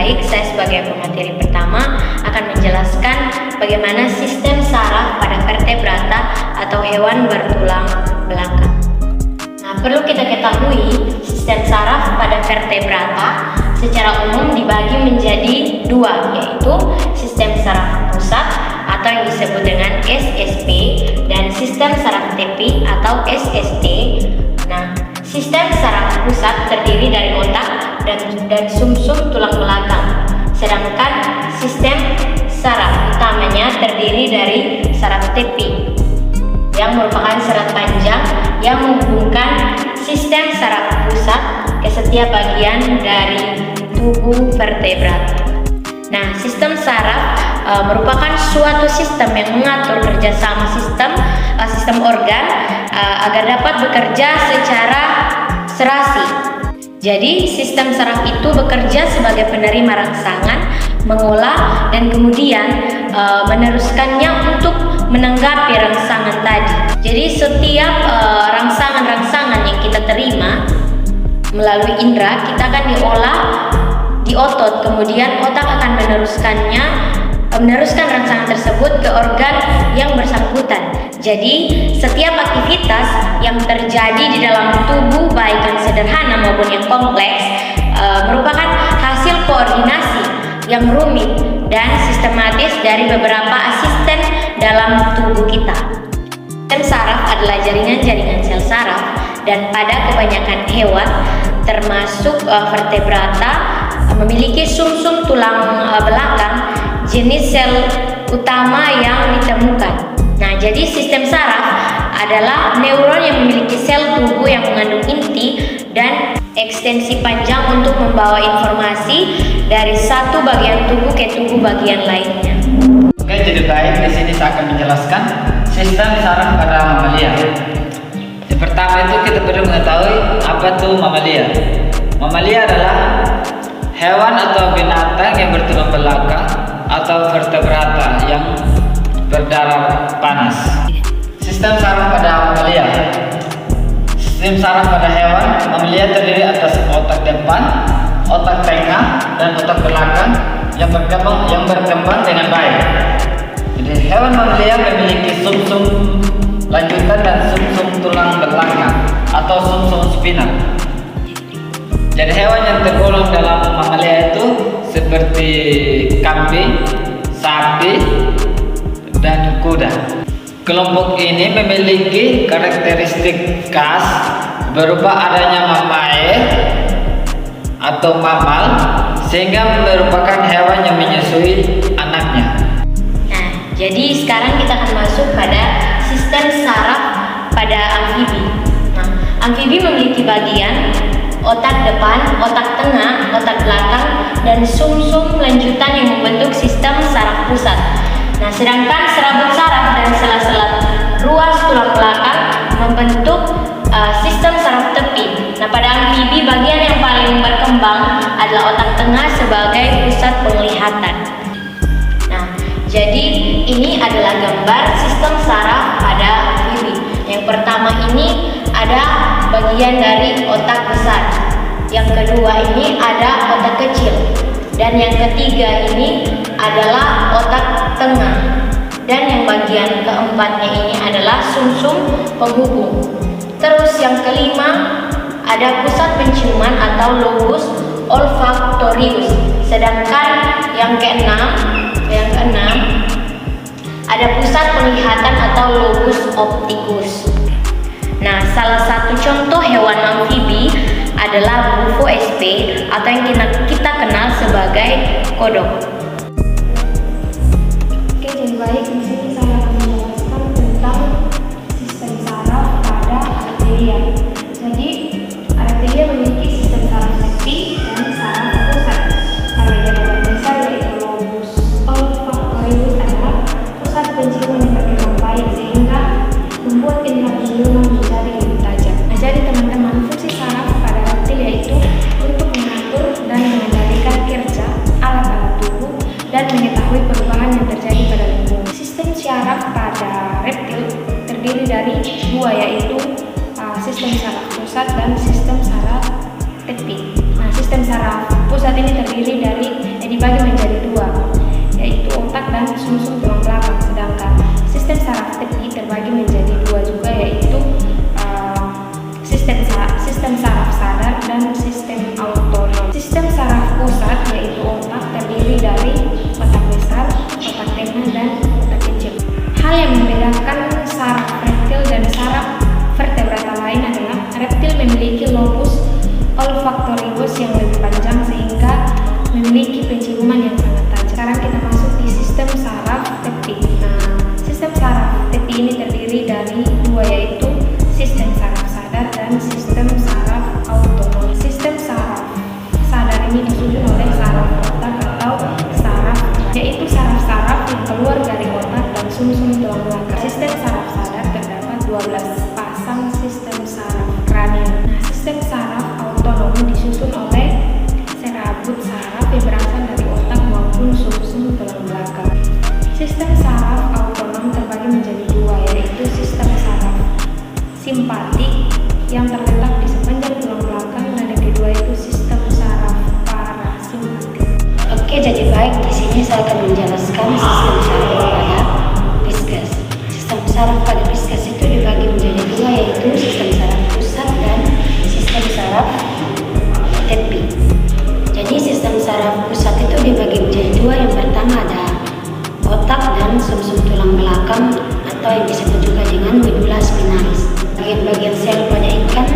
baik, saya sebagai pemateri pertama akan menjelaskan bagaimana sistem saraf pada vertebrata atau hewan bertulang belakang. Nah, perlu kita ketahui sistem saraf pada vertebrata secara umum dibagi menjadi dua, yaitu sistem saraf pusat atau yang disebut dengan SSP dan sistem saraf tepi atau SST. Nah, sistem saraf pusat terdiri dari otak dan sumsum tulang belakang, sedangkan sistem saraf utamanya terdiri dari saraf tepi yang merupakan serat panjang yang menghubungkan sistem saraf pusat ke setiap bagian dari tubuh vertebrata. Nah, sistem saraf merupakan suatu sistem yang mengatur kerjasama sistem organ agar dapat bekerja secara serasi. Jadi, sistem saraf itu bekerja sebagai penerima rangsangan, mengolah, dan kemudian meneruskannya untuk menanggapi rangsangan tadi. Jadi, setiap rangsangan-rangsangan yang kita terima melalui indera, kita akan diolah di otot, kemudian otak akan meneruskan rangsangan tersebut ke organ yang bersangkutan. Jadi, setiap aktivitas yang terjadi di dalam tubuh, baik yang sederhana maupun yang kompleks, merupakan hasil koordinasi yang rumit dan sistematis dari beberapa asisten dalam tubuh kita. Sistem saraf adalah jaringan-jaringan sel saraf, dan pada kebanyakan hewan, termasuk vertebrata, memiliki sumsum tulang belakang, jenis sel utama yang ditemukan. Nah, jadi sistem saraf adalah neuron yang memiliki sel tubuh yang mengandung inti dan ekstensi panjang untuk membawa informasi dari satu bagian tubuh ke tubuh bagian lainnya. Oke, jadi baik, di sini saya akan menjelaskan sistem saraf pada mamalia. Yang pertama itu kita perlu mengetahui apa tuh mamalia. Mamalia adalah hewan atau binatang yang bertulang belakang atau vertebrata yang berdarah panas. Sistem saraf pada mamalia. Sistem saraf pada hewan mamalia terdiri atas otak depan, otak tengah, dan otak belakang yang berkembang dengan baik. Jadi hewan mamalia memiliki sumsum lanjutan dan sumsum tulang belakang atau sumsum spinal. Jadi hewan yang tergolong dalam mamalia itu seperti kambing, sapi, dan kuda. Kelompok ini memiliki karakteristik khas berupa adanya mamae atau mamal, sehingga merupakan hewan yang menyusui anaknya. Nah, jadi sekarang kita akan masuk pada sistem saraf pada amfibi. Nah, amfibi memiliki bagian otak depan, otak tengah, otak belakang, dan sumsum lanjutan yang membentuk sistem saraf pusat. Nah, sedangkan serabut saraf dan sela-sela ruas tulang belakang membentuk sistem saraf tepi. Nah, pada amfibi bagian yang paling berkembang adalah otak tengah sebagai pusat penglihatan. Nah, jadi ini adalah gambar sistem saraf pada amfibi. Yang pertama ini ada bagian dari otak besar. Yang kedua ini ada otak kecil. Dan yang ketiga ini adalah otak tengah. Dan yang bagian keempatnya ini adalah sumsum penghubung. Terus yang kelima ada pusat penciuman atau lobus olfaktorius. Sedangkan yang keenam ada pusat penglihatan atau lobus optikus. Nah, salah satu contoh hewan amfibi adalah bufo sp atau yang kita kenal sebagai kodok. Oke, jadi baik, di sini saya akan menjelaskan tentang sistem saraf pada arteria. Jadi, arteria memiliki sistem saraf tepi dan saraf pusat. Pada jaringan besar yaitu lobus olfaktorius adalah pusat penciuman yang berkembang baik sehingga membuat indera penciuman menjadi lebih tajam. Nah, jadi teman-teman, fungsi saraf pada reptil yaitu untuk mengatur dan mengendalikan kerja alat-alat tubuh dan mengetahui perubahan yang terjadi pada lingkungan. Sistem saraf pada reptil terdiri dari dua, yaitu sistem saraf pusat dan sistem saraf tepi. Nah, sistem saraf pusat ini dibagi menjadi dua, yaitu otak dan sumsum tulang belakang. Sedangkan sistem saraf tepi terbagi menjadi dua juga, yaitu sistem saraf sadar dan sistem autonom. Sistem saraf pusat yaitu otak terdiri dari otak besar, otak tengah, dan otak kecil. Hal yang membedakan saraf reptil dan saraf vertebrata lain adalah reptil memiliki lobus olfaktorius yang lebih panjang sehingga memiliki penciuman yang sangat tajam. Sekarang kita masuk di sistem saraf tepi. Nah, sistem saraf tepi ini terdiri dari dua, yaitu sistem saraf sadar dan sistem saraf autonom. Sistem saraf sadar ini disusun oleh saraf otak atau saraf, yaitu saraf-saraf yang keluar dari otak dan sumsum tulang belakang. Sistem saraf sadar terdapat 12 pasang sistem saraf kranial. Nah, sistem saraf autonom disusun oleh serabut saraf yang berasal dari otak maupun sumsum tulang belakang. Sistem saraf autonom terbagi menjadi dua, yaitu sistem saraf simpatik yang terletak di sepanjang tulang belakang, dan yang kedua itu sistem saraf parasimpatik. Oke, jadi baik, di sini saya akan menjelaskan sistem saraf pada viscus. Sistem saraf pada viscus itu dibagi menjadi dua, yaitu sistem saraf pusat dan sistem saraf tepi. Jadi sistem saraf pusat itu dibagi menjadi dua. Yang pertama ada otak dan sumsum tulang belakang atau yang disebut juga dengan medula spinalis. Bagian-bagian sel pada ikan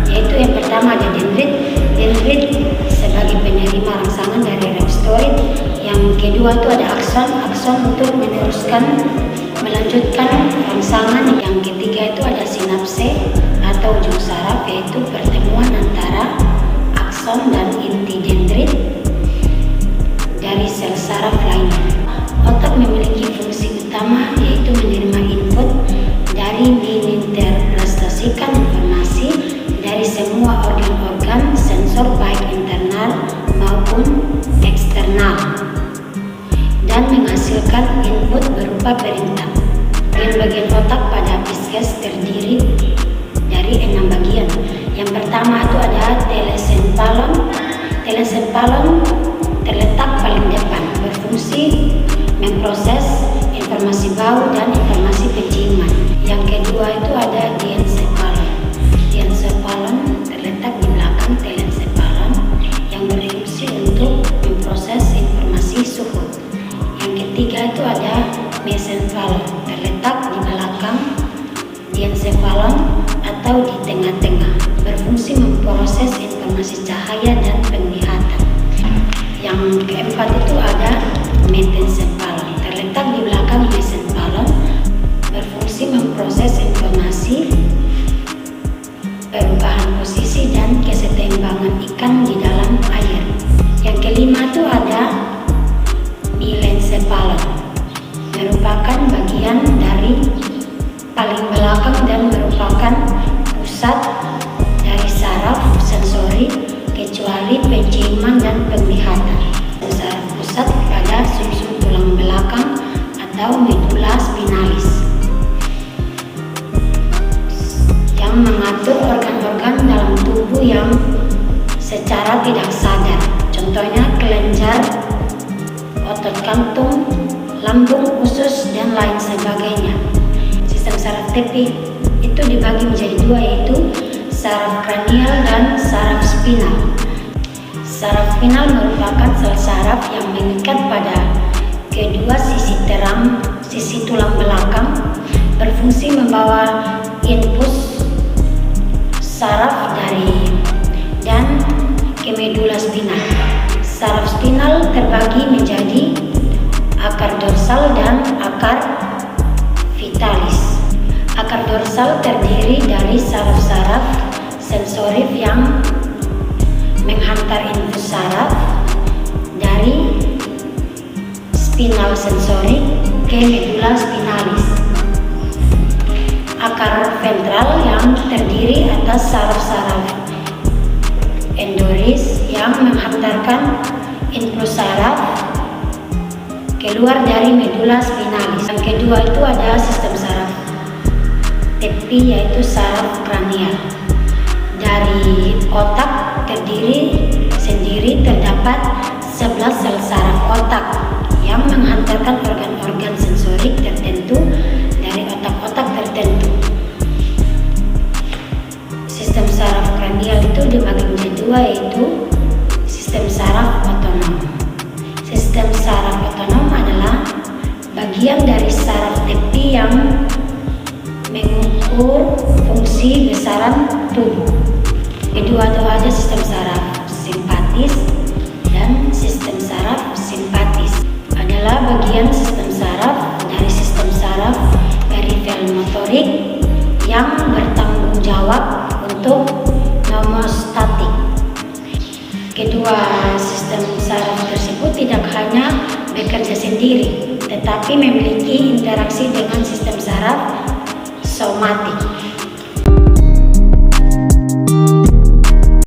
yaitu yang pertama ada dendrit. Dendrit sebagai penerima rangsangan dari reptoid. Yang kedua itu ada akson. Akson untuk melanjutkan rangsangan. Yang ketiga itu ada sinapse atau ujung saraf, yaitu pertemuan antara akson dan inti dendrit dari sel saraf lainnya. Otak memiliki fungsi utama yaitu menerima input dari menginterpretasikan informasi dari semua organ-organ sensor baik internal maupun eksternal dan menghasilkan input berupa perintah. Bagian-bagian otak pada viscus terdiri dari 6 bagian. Yang pertama itu ada telesempalon. Telesempalon terletak paling depan, berfungsi memproses informasi bau dan informasi penciuman. Yang kedua itu ada diencephalon. Diencephalon terletak di belakang telencephalon yang berfungsi untuk memproses informasi suhu. Yang ketiga itu ada mesencephalon, terletak di belakang diencephalon atau di tengah-tengah, berfungsi memproses informasi cahaya dan penglihatan. Yang keempat itu ada metencephalon, terletak di belakang mesencephalon, berfungsi memproses informasi perubahan posisi dan kesetimbangan ikan di dalam air. Yang kelima itu ada milencephalon, merupakan bagian dari paling belakang dan merupakan pusat dari saraf sensori kecuali penciuman dan penglihatan. Saraf pusat pada sumsum tulang belakang atau medula spinalis yang mengatur organ-organ dalam tubuh yang secara tidak sadar. Contohnya kelenjar, otot kantung, lambung, usus, dan lain sebagainya. Sistem saraf tepi itu dibagi menjadi dua, yaitu saraf kranial dan saraf spinal. Saraf spinal merupakan sel saraf yang mengikat pada kedua sisi terang sisi tulang belakang, berfungsi membawa input saraf dan ke medula spinal. Saraf spinal terbagi menjadi akar dorsal dan akar vitalis. Akar dorsal terdiri dari saraf-saraf sensorik yang menghantar infus saraf dari spinal sensorik ke medula spinalis. Akar ventral yang terdiri atas saraf-saraf endoris yang menghantarkan infus saraf keluar dari medula spinalis. Yang kedua itu ada sistem saraf tepi, yaitu saraf kranial. Dari otak terdiri sendiri terdapat 11 sel saraf otak yang menghantarkan organ-organ sensorik tertentu dari otak-otak tertentu. Sistem saraf kranial itu dibagi menjadi dua, yaitu sistem saraf otonom. Sistem saraf otonom adalah bagian dari saraf tepi yang mengukur fungsi besaran tubuh. Kedua-duanya sistem saraf simpatis dan sistem saraf simpatis adalah bagian sistem saraf dari sistem saraf perifer motorik yang bertanggung jawab untuk nomostatik. Kedua sistem saraf tersebut tidak hanya bekerja sendiri, tetapi memiliki interaksi dengan sistem saraf somatik.